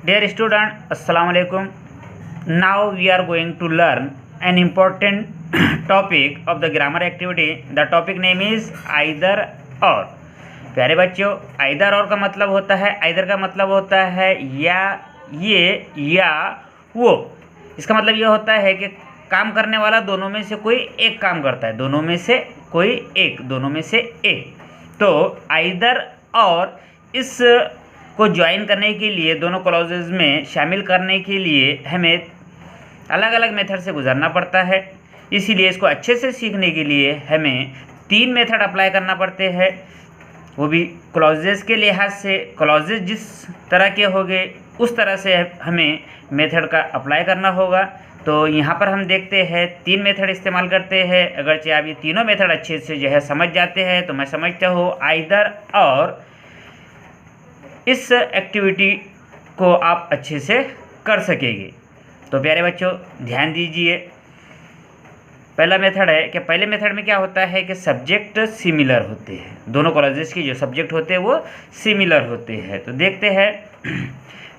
Dear student, Assalamu alaikum. Now we are going to learn an important topic of the grammar activity. The topic name is either or. प्यारे बच्चों, either और का मतलब होता है, either का मतलब होता है या ये या वो। इसका मतलब ये होता है कि काम करने वाला दोनों में से कोई एक काम करता है, दोनों में से कोई एक, दोनों में से एक। तो either और इस को ज्वाइन करने के लिए, दोनों क्लॉजेज में शामिल करने के लिए हमें अलग अलग मेथड से गुजरना पड़ता है। इसीलिए इसको अच्छे से सीखने के लिए हमें 3 मेथड अप्लाई करना पड़ते हैं, वो भी क्लॉजेज के लिहाज से। क्लॉजेज जिस तरह के होंगे उस तरह से हमें मेथड का अप्लाई करना होगा। तो यहाँ पर हम देखते हैं 3 मेथड इस्तेमाल करते हैं। अगरचे आप ये तीनों मेथड अच्छे से जो है समझ जाते हैं तो मैं समझता हूँ आइदर और इस एक्टिविटी को आप अच्छे से कर सकेंगे। तो प्यारे बच्चों ध्यान दीजिए, पहला मेथड है कि पहले मेथड में क्या होता है कि सब्जेक्ट सिमिलर होते हैं, दोनों क्लॉजेस के जो सब्जेक्ट होते हैं वो सिमिलर होते हैं। तो देखते हैं,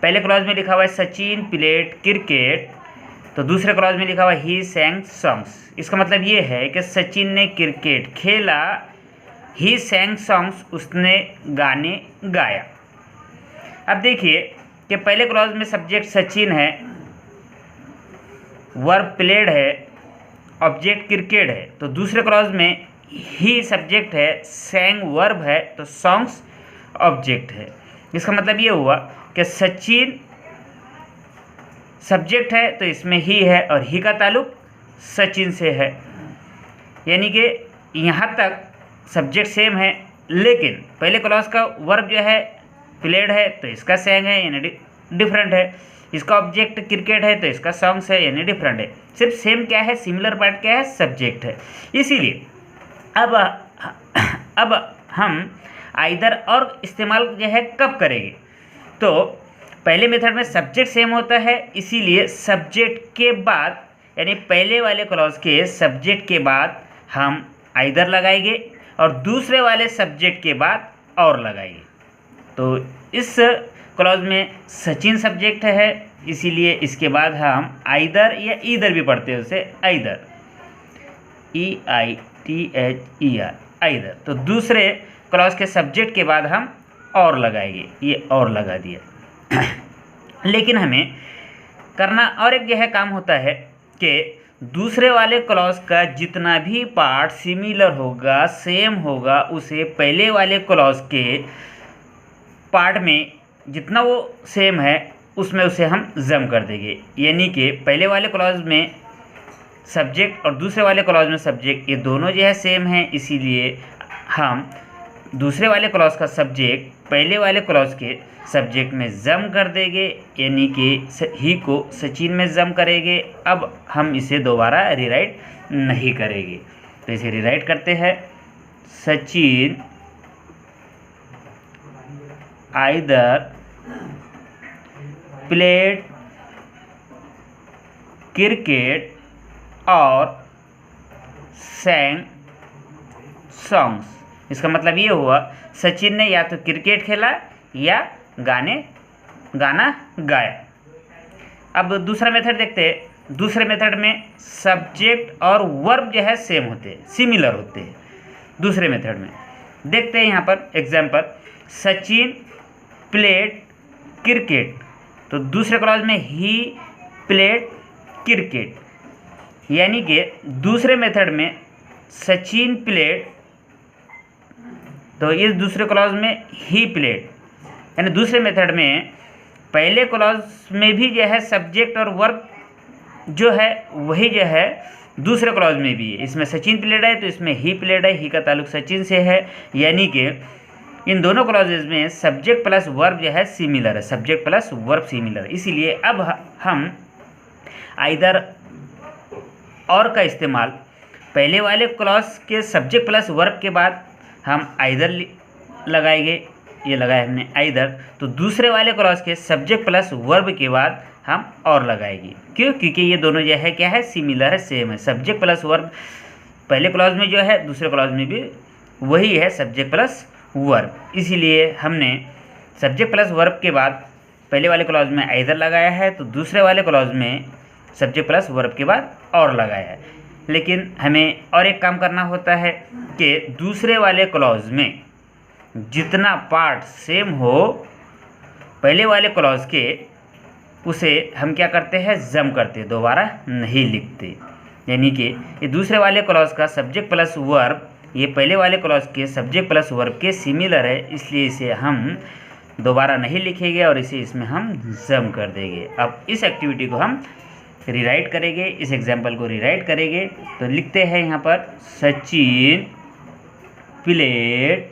पहले क्लॉज में लिखा हुआ है सचिन प्लेड क्रिकेट, तो दूसरे क्लॉज में लिखा हुआ है ही सैंग सॉन्ग्स। इसका मतलब ये है कि सचिन ने क्रिकेट खेला, ही सैंग सॉन्ग्स उसने गाने गाया। अब देखिए कि पहले क्लॉज में सब्जेक्ट सचिन है, वर्ब प्लेड है, ऑब्जेक्ट क्रिकेट है। तो दूसरे क्लॉज में ही सब्जेक्ट है, सैंग वर्ब है, तो सॉन्ग्स ऑब्जेक्ट है। इसका मतलब ये हुआ कि सचिन सब्जेक्ट है तो इसमें ही है और ही का ताल्लुक सचिन से है, यानी कि यहाँ तक सब्जेक्ट सेम है। लेकिन पहले क्लॉज का वर्ब जो है प्लेड है तो इसका सैंग है यानी डिफरेंट है, इसका ऑब्जेक्ट क्रिकेट है तो इसका सॉन्ग्स है यानी डिफरेंट है। सिर्फ सेम क्या है, सिमिलर पार्ट क्या है, सब्जेक्ट है। इसीलिए अब हम आइदर और इस्तेमाल जो है कब करेंगे, तो पहले मेथड में सब्जेक्ट सेम होता है, इसीलिए सब्जेक्ट के बाद यानी पहले वाले क्लॉज के सब्जेक्ट के बाद हम आइदर लगाएंगे और दूसरे वाले सब्जेक्ट के बाद और लगाएंगे। तो इस क्लॉज में सचिन सब्जेक्ट है, इसीलिए इसके बाद हम आइदर या ईदर भी पढ़ते हैं, उसे आइदर, EITHER, आइदर। तो दूसरे क्लॉज के सब्जेक्ट के बाद हम और लगाएंगे, ये और लगा दिया। लेकिन हमें करना और एक यह काम होता है कि दूसरे वाले क्लॉज का जितना भी पार्ट सिमिलर होगा, सेम होगा, उसे पहले वाले क्लॉज के पार्ट में जितना वो सेम है उसमें उसे हम जम कर देंगे। यानी कि पहले वाले क्लॉज में सब्जेक्ट और दूसरे वाले क्लॉज में सब्जेक्ट ये दोनों जो है सेम हैं, इसीलिए हम दूसरे वाले क्लॉज का सब्जेक्ट पहले वाले क्लॉज के सब्जेक्ट में जम कर देंगे, यानी कि ही को सचिन में जम करेंगे। अब हम इसे दोबारा रीराइट नहीं करेंगे, तो इसे रीराइट करते हैं, सचिन आइदर प्लेड क्रिकेट और सैंग सॉन्ग्स। इसका मतलब ये हुआ सचिन ने या तो क्रिकेट खेला या गाना गाया। अब दूसरा मेथड देखते हैं। दूसरे मेथड में सब्जेक्ट और वर्ब जो है सेम होते हैं, सिमिलर होते हैं। दूसरे मेथड में देखते हैं यहाँ पर एग्जाम्पल, सचिन प्लेड क्रिकेट, तो दूसरे क्लॉज में ही प्लेड क्रिकेट, यानी कि दूसरे मेथड में सचिन प्लेड, तो इस दूसरे क्लॉज में ही प्लेड, यानी दूसरे मेथड में पहले क्लॉज में भी जो है सब्जेक्ट और वर्ब जो है वही जो है दूसरे क्लॉज में भी है। इसमें सचिन प्लेड है तो इसमें ही प्लेड है, ही का ताल्लुक सचिन से है, यानी कि इन दोनों क्लॉजेज में सब्जेक्ट प्लस वर्ब जो है सिमिलर है, सब्जेक्ट प्लस वर्ब सिमिलर है। इसीलिए अब हम आइदर और का इस्तेमाल पहले वाले क्लॉज के सब्जेक्ट प्लस वर्ब के बाद हम आइदर लगाएंगे, ये लगाया हमने आइदर। तो दूसरे वाले क्लॉज के सब्जेक्ट प्लस वर्ब के बाद हम और लगाएंगे। क्यों? क्योंकि ये दोनों जो है क्या है, सिमिलर है, सेम है। सब्जेक्ट प्लस वर्ब पहले क्लॉज में जो है दूसरे क्लॉज में भी वही है, सब्जेक्ट प्लस वर्ब। इसीलिए हमने सब्जेक्ट प्लस वर्ब के बाद पहले वाले क्लॉज में आइदर लगाया है तो दूसरे वाले क्लॉज में सब्जेक्ट प्लस वर्ब के बाद और लगाया है। लेकिन हमें और एक काम करना होता है कि दूसरे वाले क्लॉज में जितना पार्ट सेम हो पहले वाले क्लॉज के, उसे हम क्या करते हैं, जम करते, दोबारा नहीं लिखते। यानी कि ये दूसरे वाले क्लॉज का सब्जेक्ट प्लस वर्ब ये पहले वाले क्लॉज के सब्जेक्ट प्लस वर्ब के सिमिलर है, इसलिए इसे हम दोबारा नहीं लिखेंगे और इसे इसमें हम जम कर देंगे। अब इस एक्टिविटी को हम रीराइट करेंगे, इस एग्जाम्पल को रीराइट करेंगे। तो लिखते हैं यहाँ पर सचिन प्लेड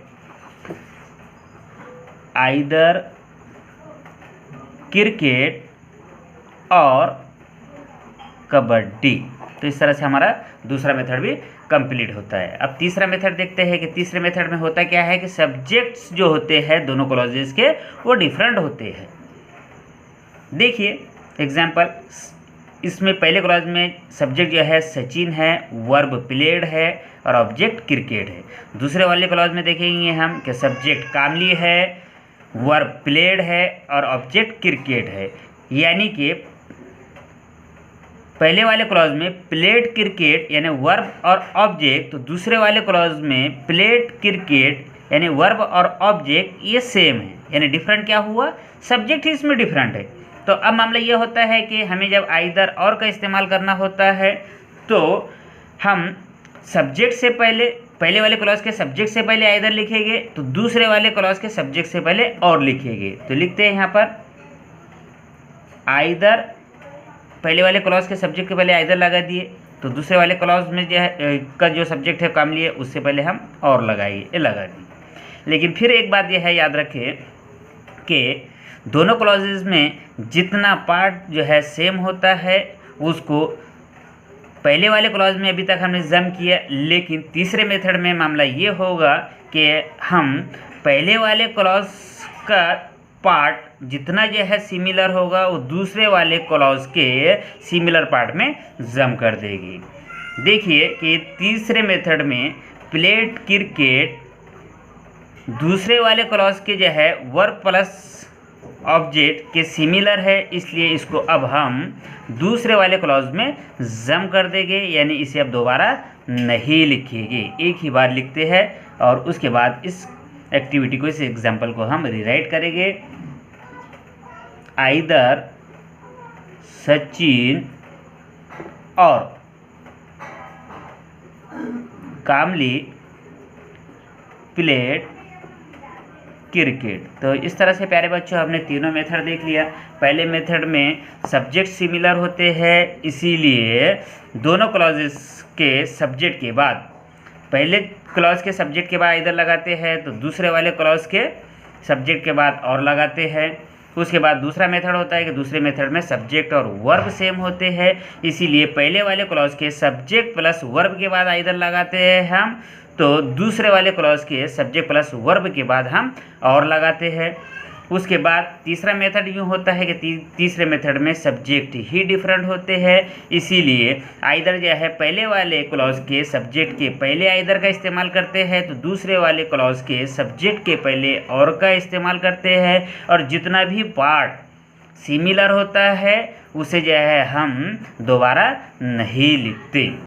आइदर क्रिकेट और कबड्डी। तो इस तरह से हमारा दूसरा मेथड भी कंप्लीट होता है। अब तीसरा मेथड देखते हैं कि तीसरे मेथड में होता क्या है कि सब्जेक्ट्स जो होते हैं दोनों क्लॉजेस के वो डिफरेंट होते हैं। देखिए एग्जाम्पल, इसमें पहले क्लॉज में सब्जेक्ट जो है सचिन है, वर्ब प्लेड है और ऑब्जेक्ट क्रिकेट है। दूसरे वाले क्लॉज में देखेंगे हम कि सब्जेक्ट कामली है, वर्ब प्लेड है और ऑब्जेक्ट क्रिकेट है। यानी कि पहले वाले क्लॉज में प्लेड क्रिकेट यानी वर्ब और ऑब्जेक्ट, तो दूसरे वाले क्लॉज में प्लेड क्रिकेट यानी वर्ब और ऑब्जेक्ट ये सेम है। यानी डिफरेंट क्या हुआ, सब्जेक्ट ही इसमें डिफरेंट है। तो अब मामला ये होता है कि हमें जब आइदर और का इस्तेमाल करना होता है तो हम सब्जेक्ट से पहले वाले क्लॉज के सब्जेक्ट से पहले आइदर लिखेंगे तो दूसरे वाले क्लॉज के सब्जेक्ट से पहले और लिखेंगे। तो लिखते हैं यहाँ पर आइदर, पहले वाले क्लॉज के सब्जेक्ट के पहले आइदर लगा दिए, तो दूसरे वाले क्लॉज में जो है का जो सब्जेक्ट है कामली है उससे पहले हम और लगा दिए। लेकिन फिर एक बात यह है, याद रखें कि दोनों क्लॉजेज में जितना पार्ट जो है सेम होता है उसको पहले वाले क्लॉज में अभी तक हमने जम किया, लेकिन तीसरे मेथड में मामला ये होगा कि हम पहले वाले क्लॉज का पार्ट जितना जो है सिमिलर होगा वो दूसरे वाले क्लॉज के सिमिलर पार्ट में जम कर देगी। देखिए कि तीसरे मेथड में प्लेड क्रिकेट दूसरे वाले क्लॉज के जो है वर्ब प्लस ऑब्जेक्ट के सिमिलर है, इसलिए इसको अब हम दूसरे वाले क्लॉज में जम कर देंगे। यानी इसे अब दोबारा नहीं लिखेंगे, एक ही बार लिखते हैं और उसके बाद इस एक्टिविटी को, इस एग्जाम्पल को हम रीराइट करेंगे। आइदर सचिन और कामली प्लेड क्रिकेट। तो इस तरह से प्यारे बच्चों हमने तीनों मेथड देख लिया। पहले मेथड में सब्जेक्ट सिमिलर होते हैं, इसीलिए दोनों क्लॉजेस के सब्जेक्ट के बाद पहले क्लॉज के सब्जेक्ट के बाद इधर लगाते हैं तो दूसरे वाले क्लॉज के सब्जेक्ट के बाद और लगाते हैं। उसके बाद दूसरा मेथड होता है कि दूसरे मेथड में सब्जेक्ट और वर्ब सेम होते हैं, इसीलिए पहले वाले क्लॉज के सब्जेक्ट प्लस वर्ब के बाद इधर लगाते हैं हम, तो दूसरे वाले क्लॉज के सब्जेक्ट प्लस वर्ब के बाद हम और लगाते हैं। उसके बाद तीसरा मेथड यूँ होता है कि तीसरे मेथड में सब्जेक्ट ही डिफरेंट होते हैं, इसीलिए आइदर जो है पहले वाले क्लॉज के सब्जेक्ट के पहले आइदर का इस्तेमाल करते हैं तो दूसरे वाले क्लॉज के सब्जेक्ट के पहले और का इस्तेमाल करते हैं, और जितना भी पार्ट सिमिलर होता है उसे जो है हम दोबारा नहीं लिखते।